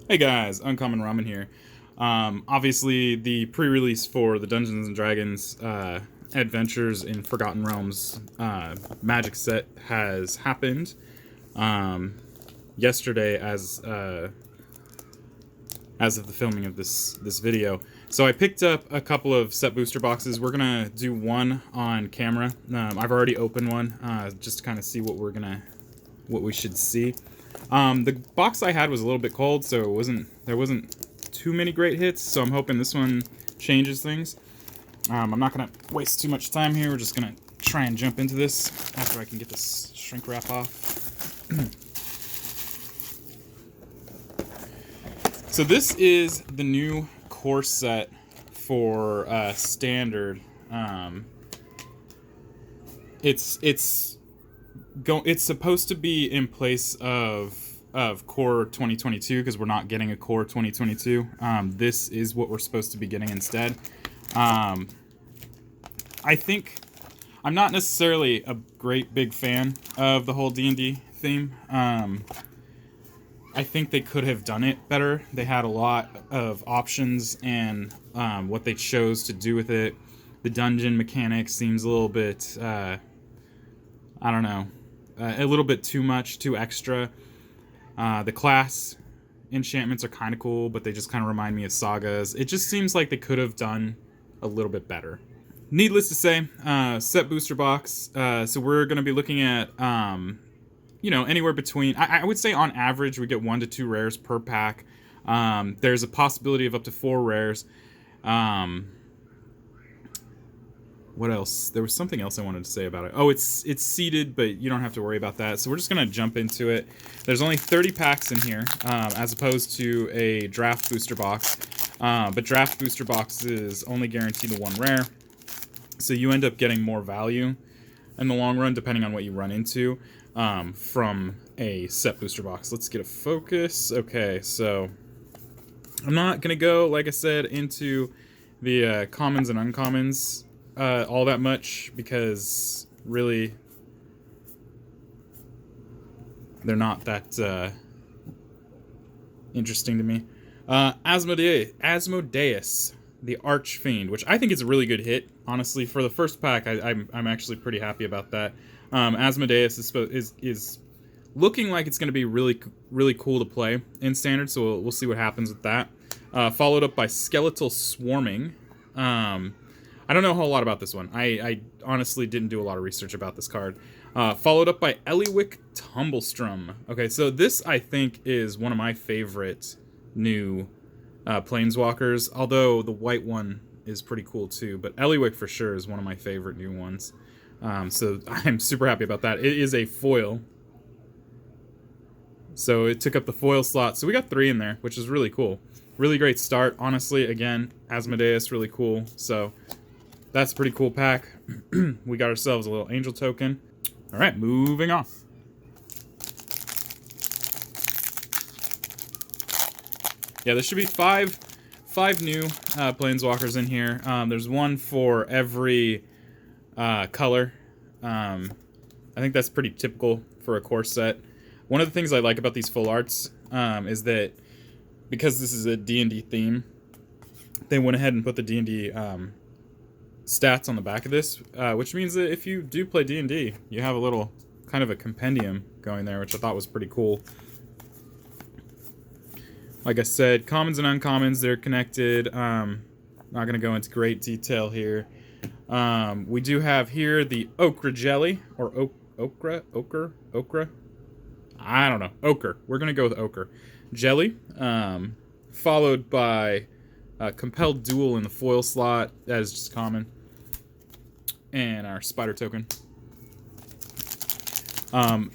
Hey guys, Uncommon Ramen here. Obviously, the pre-release for the Dungeons and Dragons Adventures in Forgotten Realms Magic set has happened yesterday, as of the filming of this video. So I picked up a couple of set booster boxes. We're gonna do one on camera. I've already opened one just to kind of see what we should see. The box I had was a little bit cold, so there wasn't too many great hits, so I'm hoping this one changes things. I'm not going to waste too much time here. We're just going to try and jump into this after I can get this shrink wrap off. So this is the new core set for Standard. It's supposed to be in place of Core 2022 because we're not getting a Core 2022. This is what we're supposed to be getting instead. I think I'm not necessarily a great big fan of the whole D&D theme. I think they could have done it better. They had a lot of options, and what they chose to do with it. The dungeon mechanic seems a little bit, I don't know, a little bit too much, too extra. The class enchantments are kind of cool, but they just kind of remind me of sagas. It just seems like they could have done a little bit better. Needless to say, set booster box. So we're going to be looking at, anywhere between, I would say on average, we get 1 to 2 rares per pack. There's a possibility of up to 4 rares. What else? There was something else I wanted to say about it. Oh, it's seeded, but you don't have to worry about that. So we're just going to jump into it. There's only 30 packs in here, as opposed to a draft booster box. But draft booster boxes only guarantee the 1 rare. So you end up getting more value in the long run, depending on what you run into, from a set booster box. Let's get a focus. Okay, so I'm not going to go, like I said, into the commons and uncommons all that much, because really they're not that interesting to me. Asmodeus, the Archfiend, which I think is a really good hit. Honestly, for the first pack, I'm actually pretty happy about that. Asmodeus is looking like it's going to be really cool to play in Standard, so we'll see what happens with that. Followed up by Skeletal Swarming. I don't know a whole lot about this one. I honestly didn't do a lot of research about this card. Followed up by Eliwick Tumblestrum. Okay, so this, I think, is one of my favorite new Planeswalkers, although the white one is pretty cool too, but Eliwick for sure is one of my favorite new ones. So I'm super happy about that. It is a foil, so it took up the foil slot. So we got 3 in there, which is really cool. Really great start. Honestly, again, Asmodeus, really cool. So that's a pretty cool pack. We got ourselves a little angel token. All right, moving on. Yeah, there should be five new Planeswalkers in here. There's one for every color. I think that's pretty typical for a core set. One of the things I like about these full arts is that because this is a D&D theme, they went ahead and put the D&D stats on the back of this, which means that if you do play D&D, you have a little kind of a compendium going there, which I thought was pretty cool. Like I said, commons and uncommons, they're connected. Not going to go into great detail here. We do have here the Okra Jelly, or Okra? I don't know. Ochre. We're going to go with Ochre Jelly. Followed by Compelled Duel in the foil slot. That is just common. And our Spider token. I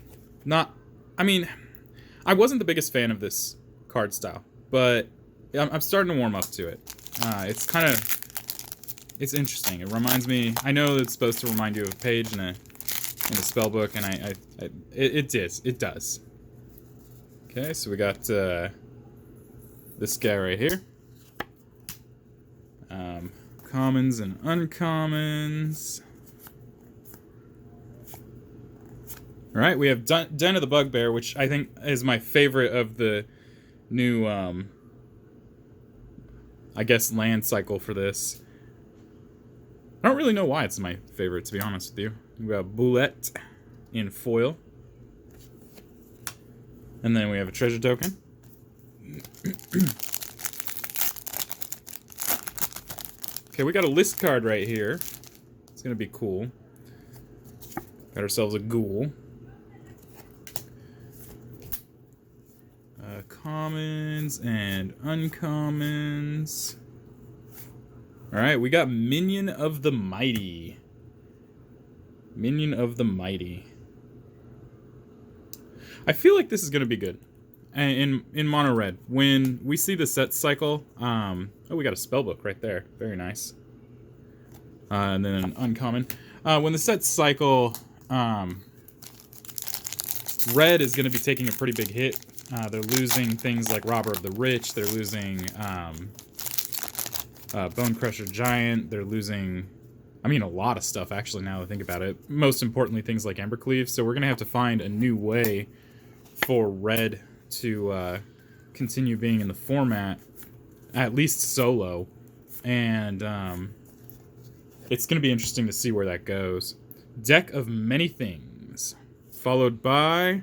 wasn't the biggest fan of this card style, but I'm starting to warm up to it. It's interesting. It reminds me, I know it's supposed to remind you of a page in a spell book, and it does. Okay, so we got this guy right here. Commons and uncommons. All right, we have Den of the Bugbear, which I think is my favorite of the new, I guess, land cycle for this. I don't really know why it's my favorite, to be honest with you. We got Boulette in foil. And then we have a treasure token. Okay, we got a list card right here. It's gonna be cool. Got ourselves a ghoul. Commons and uncommons. Alright, we got Minion of the Mighty. Minion of the Mighty. I feel like this is going to be good. In mono red, when we see the set cycle, oh, we got a spellbook right there. Very nice. And then an uncommon. When the set cycle, red is going to be taking a pretty big hit. They're losing things like Robber of the Rich. They're losing Bone Crusher Giant. They're losing, I mean, a lot of stuff, actually, now that I think about it. Most importantly, things like Embercleave. So we're going to have to find a new way for red to continue being in the format, at least solo. And it's going to be interesting to see where that goes. Deck of Many Things, followed by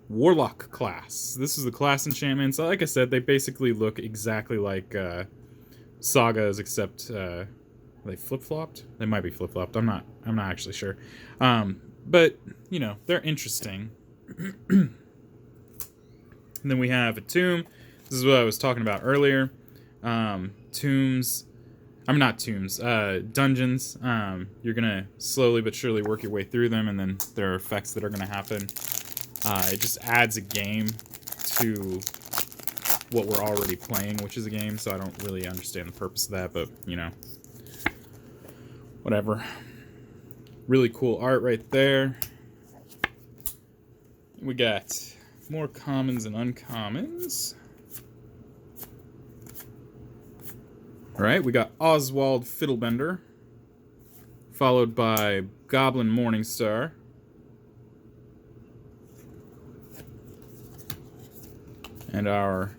Warlock class. This is the class enchantments. Like I said, they basically look exactly like Sagas, except they flip-flopped? They might be flip-flopped. I'm not actually sure. But, you know, they're interesting. And then we have a tomb. This is what I was talking about earlier. Tombs. I'm not tombs. Dungeons. You're going to slowly but surely work your way through them, and then there are effects that are going to happen. It just adds a game to what we're already playing, which is a game, so I don't really understand the purpose of that, but, you know, whatever. Really cool art right there. We got more commons and uncommons. Alright, we got Oswald Fiddlebender, followed by Goblin Morningstar. And our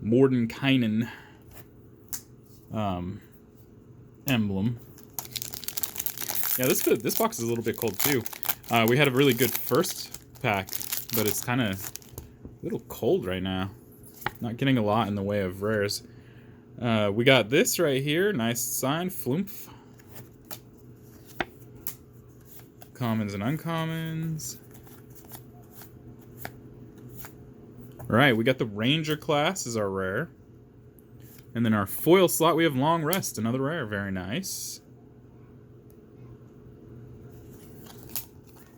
Mordenkainen emblem. Yeah, this box is a little bit cold too. We had a really good first pack, but it's kind of a little cold right now. Not getting a lot in the way of rares. We got this right here. Nice sign. Flumph. Commons and uncommons. Alright, we got the Ranger class as our rare. And then our foil slot, we have Long Rest, another rare. Very nice.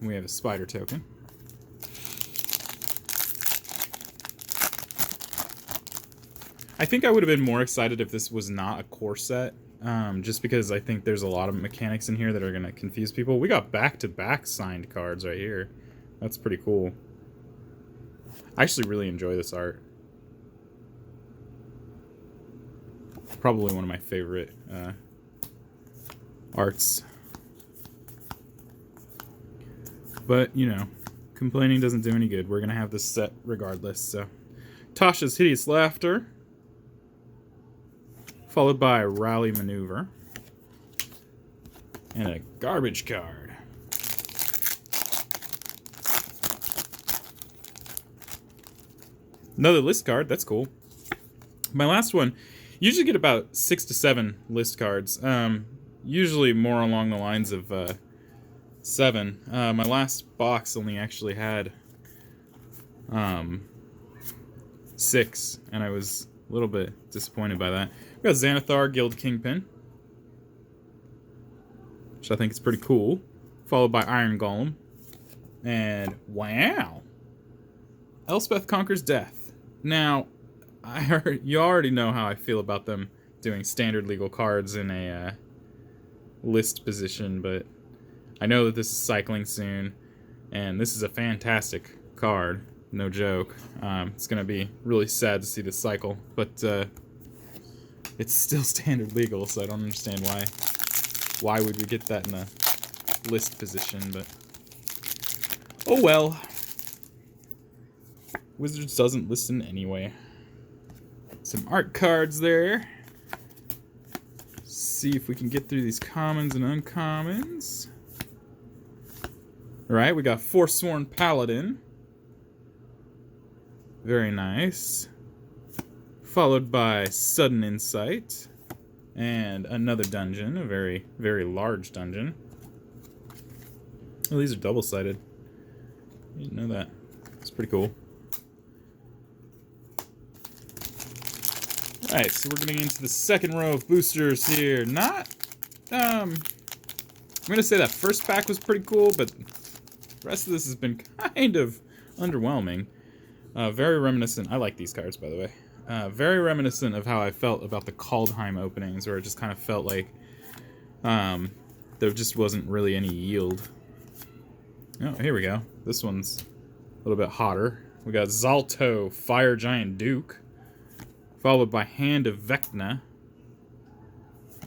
We have a Spider token. I think I would have been more excited if this was not a core set. Just because I think there's a lot of mechanics in here that are going to confuse people. We got back-to-back signed cards right here. That's pretty cool. I actually really enjoy this art. Probably one of my favorite arts. But, you know, complaining doesn't do any good. We're going to have this set regardless, so. Tasha's Hideous Laughter. Followed by Rally Maneuver. And a garbage card. Another list card. That's cool. My last one. Usually get about 6 to 7 list cards. Usually more along the lines of 7. My last box only actually had 6, and I was a little bit disappointed by that. We got Xanathar, Guild Kingpin, which I think is pretty cool. Followed by Iron Golem. And wow! Elspeth Conquers Death. Now, you already know how I feel about them doing standard legal cards in a list position, but I know that this is cycling soon, and this is a fantastic card, no joke. It's going to be really sad to see this cycle, but it's still standard legal, so I don't understand why would we get that in a list position, but oh well. Wizards doesn't listen anyway. Some art cards there. See if we can get through these commons and uncommons. Alright, we got Forsworn Paladin. Very nice. Followed by Sudden Insight. And another dungeon, a very, very large dungeon. Oh, these are double-sided. I didn't know that. It's pretty cool. Alright, so we're getting into the second row of boosters here. Not, I'm gonna say that first pack was pretty cool, but the rest of this has been kind of underwhelming. Very reminiscent. I like these cards, by the way. Very reminiscent of how I felt about the Kaldheim openings, where it just kind of felt like there just wasn't really any yield. Oh, here we go. This one's a little bit hotter. We got Zalto, Fire Giant Duke, followed by Hand of Vecna,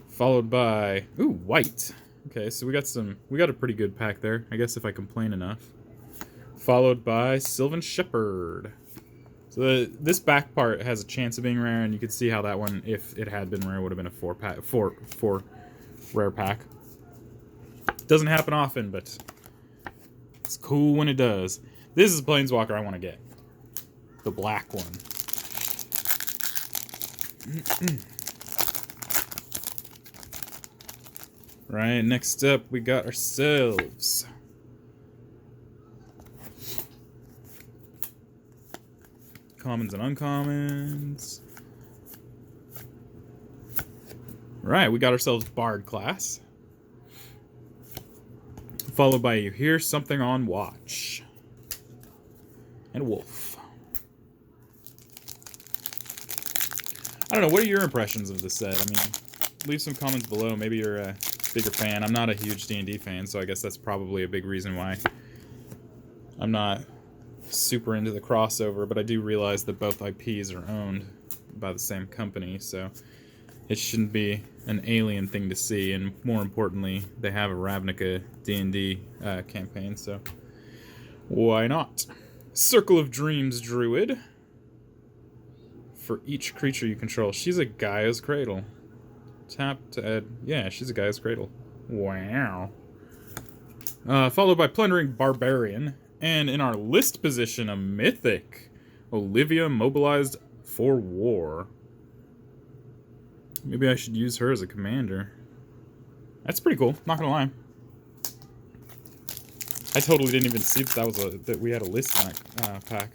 followed by white. Okay, so we got a pretty good pack there, I guess, if I complain enough. Followed by Sylvan Shepherd. So this back part has a chance of being rare, and you can see how that one, if it had been rare, would have been a four rare pack. Doesn't happen often, but it's cool when it does. This is a Planeswalker I want to get. The black one. Right, next up we got ourselves commons and uncommons. Right, we got ourselves Bard class. Followed by You Hear Something on Watch. And Wolf. I don't know, what are your impressions of this set? I mean, leave some comments below. Maybe you're a bigger fan. I'm not a huge D&D fan, so I guess that's probably a big reason why I'm not super into the crossover, but I do realize that both IPs are owned by the same company, so it shouldn't be an alien thing to see, and more importantly, they have a Ravnica D&D campaign, so why not? Circle of Dreams Druid. For each creature you control. She's a Gaia's Cradle. Tap to add... Yeah, she's a Gaia's Cradle. Wow. Followed by Plundering Barbarian. And in our list position, a Mythic. Olivia Mobilized for War. Maybe I should use her as a commander. That's pretty cool, not gonna lie. I totally didn't even see that we had a list in that pack.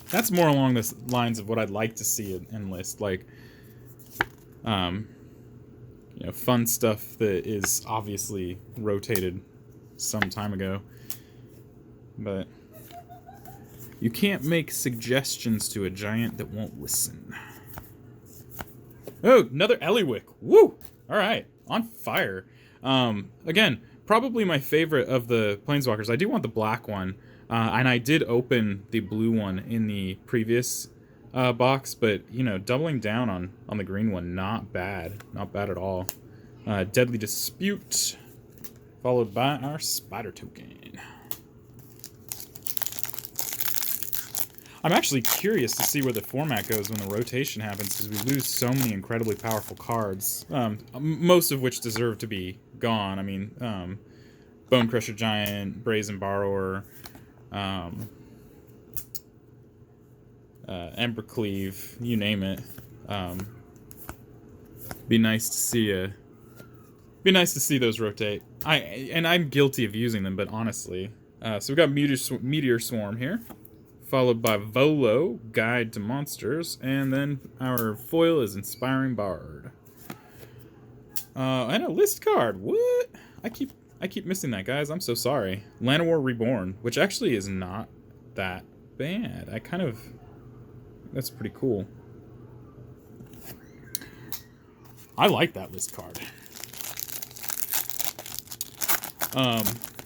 That's more along the lines of what I'd like to see in list, like, you know, fun stuff that is obviously rotated some time ago, but you can't make suggestions to a giant that won't listen. Oh, another Eliwick. Woo! All right, on fire. Again, probably my favorite of the Planeswalkers. I do want the black one. And I did open the blue one in the previous box, but, you know, doubling down on the green one, not bad. Not bad at all. Deadly Dispute, followed by our Spider Token. I'm actually curious to see where the format goes when the rotation happens, because we lose so many incredibly powerful cards, most of which deserve to be gone. I mean, Bone Crusher Giant, Brazen Borrower... Embercleave, you name it. Be nice to see those rotate. I'm guilty of using them, but honestly. So we got Meteor Swarm here, followed by Volo, Guide to Monsters, and then our foil is Inspiring Bard. And a list card. What? I keep missing that, guys. I'm so sorry. Llanowar Reborn, which actually is not that bad. That's pretty cool. I like that list card.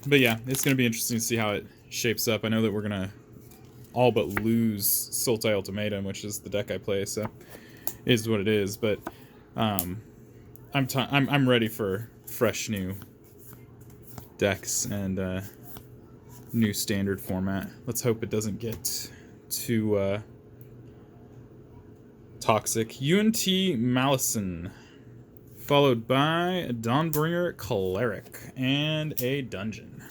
But yeah, it's going to be interesting to see how it shapes up. I know that we're going to all but lose Sultai Ultimatum, which is the deck I play, so it is what it is. But I'm ready for fresh new decks, and new standard format. Let's hope it doesn't get too toxic. UNT Malison, followed by Dawnbringer Cleric and a dungeon.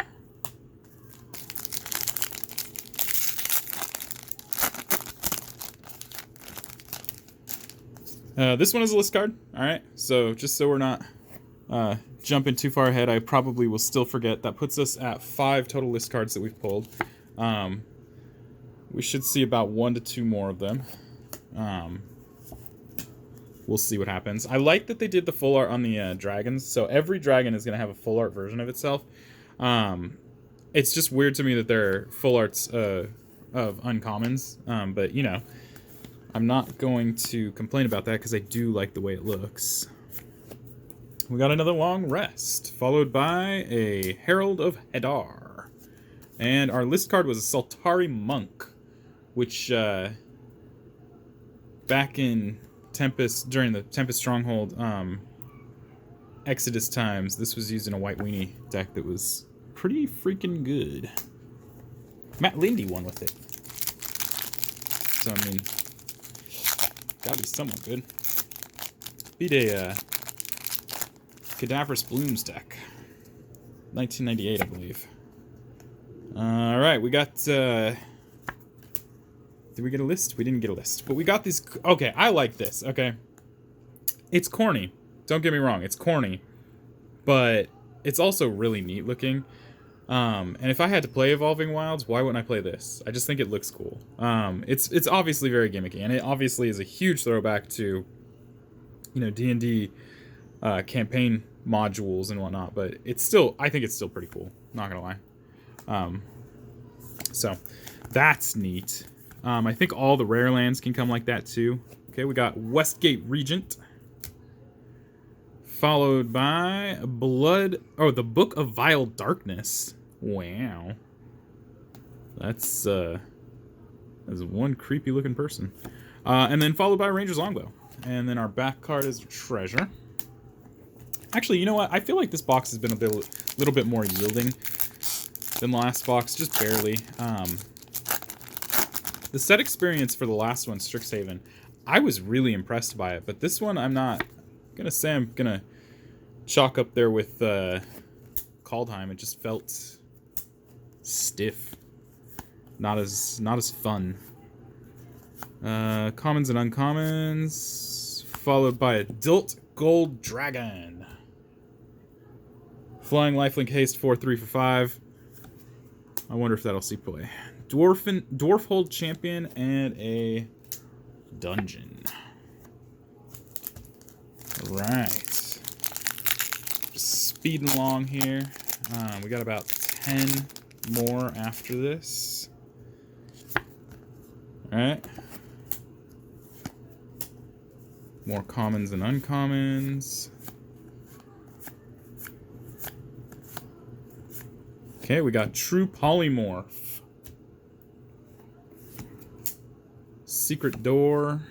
This one is a list card. All right, so just so we're not jumping too far ahead, I probably will still forget. That puts us at 5 total list cards that we've pulled. We should see about 1 to 2 more of them. We'll see what happens. I like that they did the full art on the dragons. So every dragon is going to have a full art version of itself. It's just weird to me that they're full arts of uncommons. But, you know, I'm not going to complain about that because I do like the way it looks. We got another long rest, followed by a Herald of Hadar. And our list card was a Saltari Monk, which back in Tempest, during the Tempest Stronghold Exodus times, this was used in a white weenie deck that was pretty freaking good. Matt Lindy won with it. So, I mean, gotta be somewhat good. Beat a Cadaverous Blooms deck. 1998, I believe. Alright, we got... did we get a list? We didn't get a list. But we got these... Okay, I like this, okay? It's corny. Don't get me wrong, it's corny. But it's also really neat looking. And if I had to play Evolving Wilds, why wouldn't I play this? I just think it looks cool. It's obviously very gimmicky, and it obviously is a huge throwback to, you know, D&D campaign modules and whatnot, but it's still, I think it's still pretty cool, not gonna lie. So that's neat. I think all the rare lands can come like that too. Okay, we got Westgate Regent, followed by the Book of Vile Darkness. Wow, that's one creepy looking person. And then followed by Ranger's Longbow, and then our back card is Treasure. Actually, you know what? I feel like this box has been a little bit more yielding than the last box, just barely. The set experience for the last one, Strixhaven, I was really impressed by it, but this one I'm not gonna say I'm gonna chalk up there with Kaldheim. It just felt stiff, not as fun. Commons and uncommons, followed by a Dilt Gold Dragon. Flying Lifelink Haste 4/3 for 5. I wonder if that'll see play. Dwarfhold Champion and a dungeon. Right. Just speeding along here. We got about 10 more after this. Alright. More commons and uncommons. Okay, we got True Polymorph. Secret Door.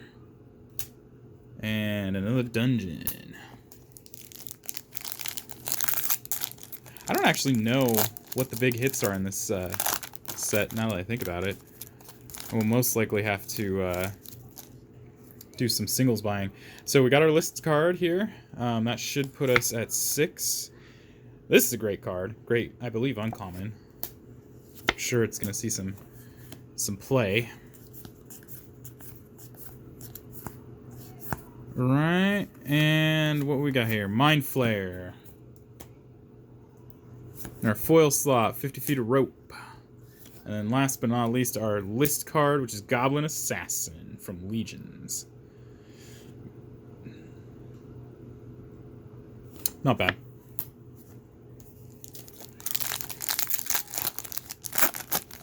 And another dungeon. I don't actually know what the big hits are in this set, now that I think about it. We'll most likely have to do some singles buying. So we got our list card here. That should put us at 6. This is a great card. Great, I believe, uncommon. I'm sure it's going to see some play. Right, and what we got here? Mind Flare. And our foil slot, 50 feet of rope. And then last but not least, our list card, which is Goblin Assassin from Legions. Not bad.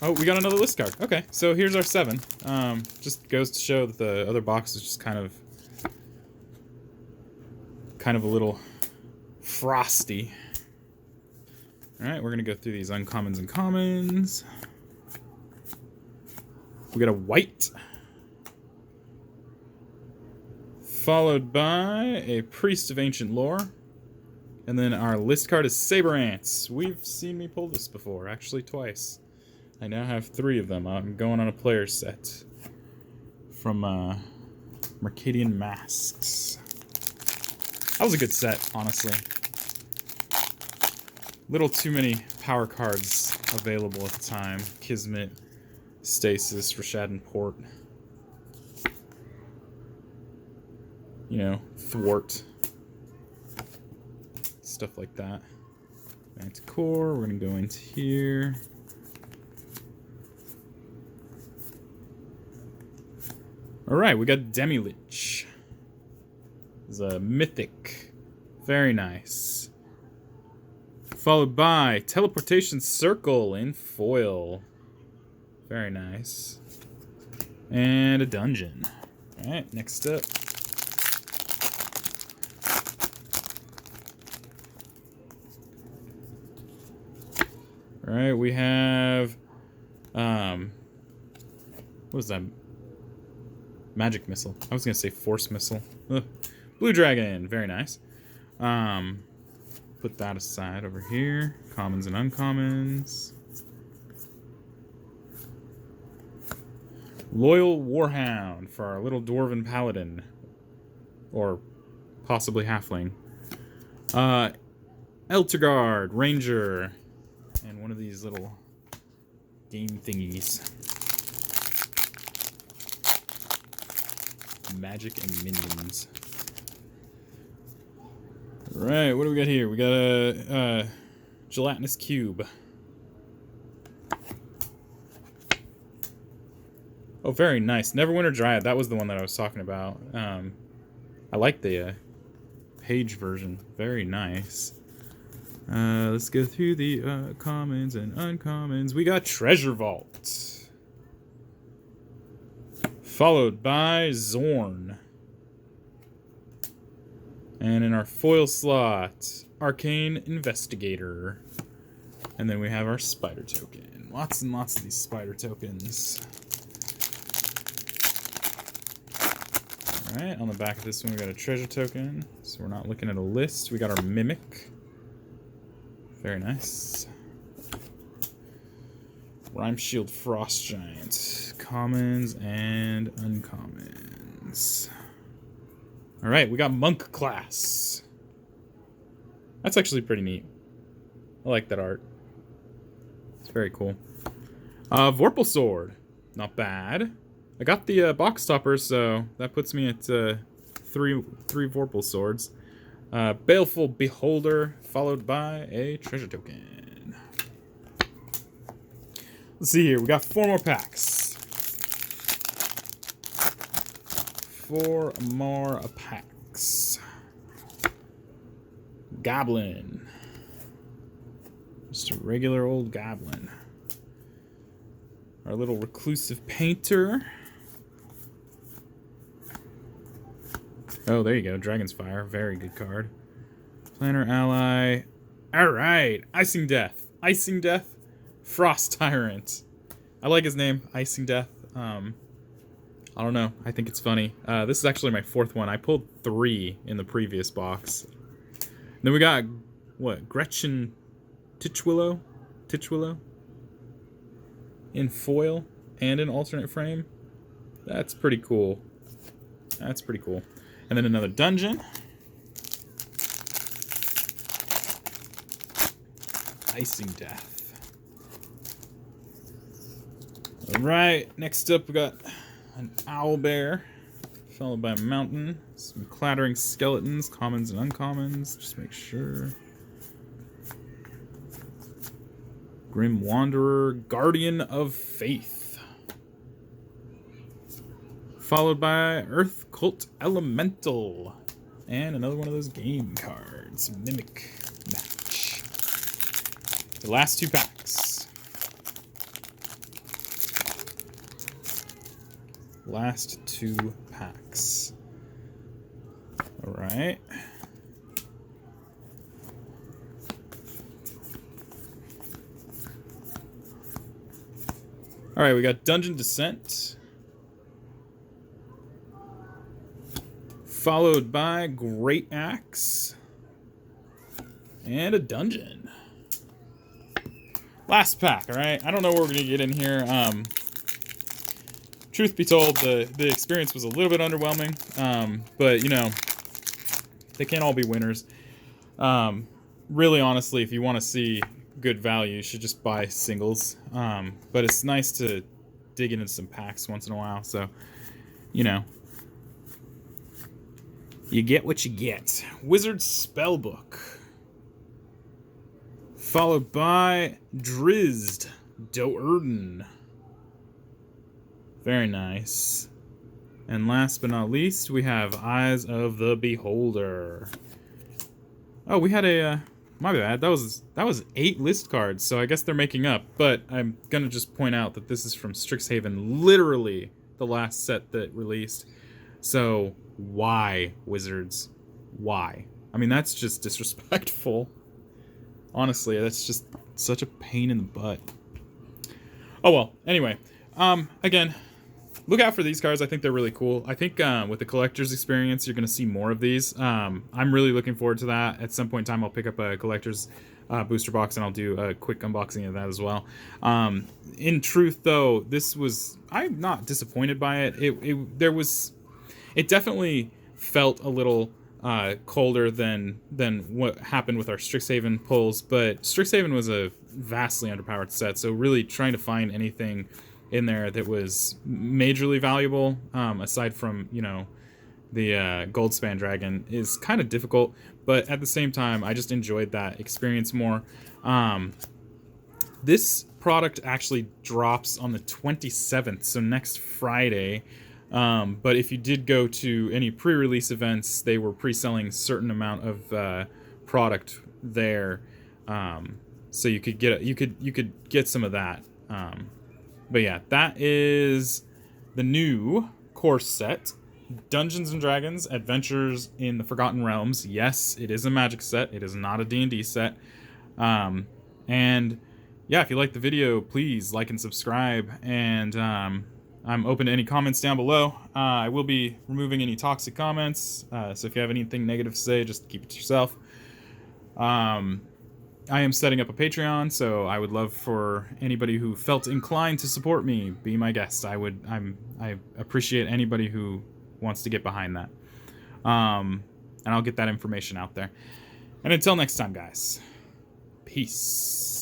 Oh, we got another list card. Okay, so here's our 7. Just goes to show that the other box is just kind of a little frosty. Alright, we're gonna go through these uncommons and commons. We got a white, followed by a Priest of Ancient Lore, and then our list card is Saber Ants. We've seen me pull this before, actually twice. I now have 3 of them. I'm going on a player set from Mercadian Masks. That was a good set, honestly. Little too many power cards available at the time. Kismet, Stasis, Rashadan Port. You know, Thwart. Stuff like that. Back to core. We're going to go into here. Alright, we got Demi-Lich. This is a mythic. Very nice. Followed by Teleportation Circle in foil. Very nice. And a dungeon. Alright, next up. Alright, we have what was that? Magic Missile. I was gonna say Force Missile. Ugh. Blue Dragon, very nice. Put that aside over here. Commons and uncommons. Loyal Warhound for our little Dwarven Paladin. Or possibly Halfling. Eltergard, Ranger. And one of these little game thingies. Magic and minions. Right, what do we got here? We got a gelatinous cube. Oh, very nice. Neverwinter Dryad. That was the one that I was talking about. I like the page version. Very nice. Let's go through the commons and uncommons. We got Treasure Vault. Followed by Zorn. And in our foil slot, Arcane Investigator. And then we have our spider token. Lots and lots of these spider tokens. Alright, on the back of this one we got a treasure token. So we're not looking at a list. We got our Mimic. Very nice. Rhyme Shield Frost Giant. Commons and uncommons. Alright, we got Monk class. That's actually pretty neat. I like that art. It's very cool. Vorpal Sword. Not bad. I got the box topper, so that puts me at three Vorpal Swords. Baleful Beholder, followed by a treasure token. Let's see here. We got 4 more packs. 4 more packs. Goblin. Just a regular old goblin. Our little reclusive painter. Oh, there you go. Dragon's Fire. Very good card. Planner Ally. Alright. Icing Death. Icing Death. Frost Tyrant. I like his name. Icing Death. I don't know. I think it's funny. This is actually my 4th one. I pulled 3 in the previous box. And then we got, what? Gretchen Titchwillow? Titchwillow? In foil and an alternate frame. That's pretty cool. That's pretty cool. And then another dungeon. Icing Death. Alright, next up we got an Owlbear, followed by a Mountain. Some Clattering Skeletons, commons and uncommons. Just make sure. Grim Wanderer, Guardian of Faith. Followed by Earth Cult Elemental. And another one of those game cards. Mimic Match. The last 2 packs. Last 2 packs. Alright. Alright, we got Dungeon Descent. Followed by Great Axe. And a dungeon. A Last pack, all right? I don't know what we're going to get in here. Truth be told, the experience was a little bit underwhelming, but, you know, they can't all be winners. Really, honestly, if you want to see good value, you should just buy singles. But it's nice to dig into some packs once in a while, so, you know. You get what you get. Wizard Spellbook. Followed by Drizzed Do'Urden. Very nice. And last but not least, we have Eyes of the Beholder. Oh, we had a... my bad. That was 8 list cards, so I guess they're making up. But I'm gonna just point out that this is from Strixhaven, literally the last set that released. So why, Wizards? Why? I mean, that's just disrespectful. Honestly, that's just such a pain in the butt. Oh well. Anyway, again, look out for these cards. I think they're really cool. I think with the collector's experience, you're going to see more of these. I'm really looking forward to that. At some point in time, I'll pick up a collector's booster box, and I'll do a quick unboxing of that as well. In truth, though, I'm not disappointed by it. It definitely felt a little colder than what happened with our Strixhaven pulls, but Strixhaven was a vastly underpowered set, so really trying to find anything in there that was majorly valuable, aside from, you know, the Goldspan Dragon, is kind of difficult, but at the same time, I just enjoyed that experience more. This product actually drops on the 27th, so next Friday. But if you did go to any pre-release events, they were pre-selling a certain amount of product there, so you could get some of that. But yeah, that is the new core set, Dungeons and Dragons: Adventures in the Forgotten Realms. Yes, it is a Magic set. It is not a D&D set. And yeah, if you like the video, please like and subscribe. And I'm open to any comments down below. I will be removing any toxic comments, so if you have anything negative to say, just keep it to yourself. I am setting up a Patreon, so I would love for anybody who felt inclined to support me, be my guest. I appreciate anybody who wants to get behind that. And I'll get that information out there. And until next time, guys, peace.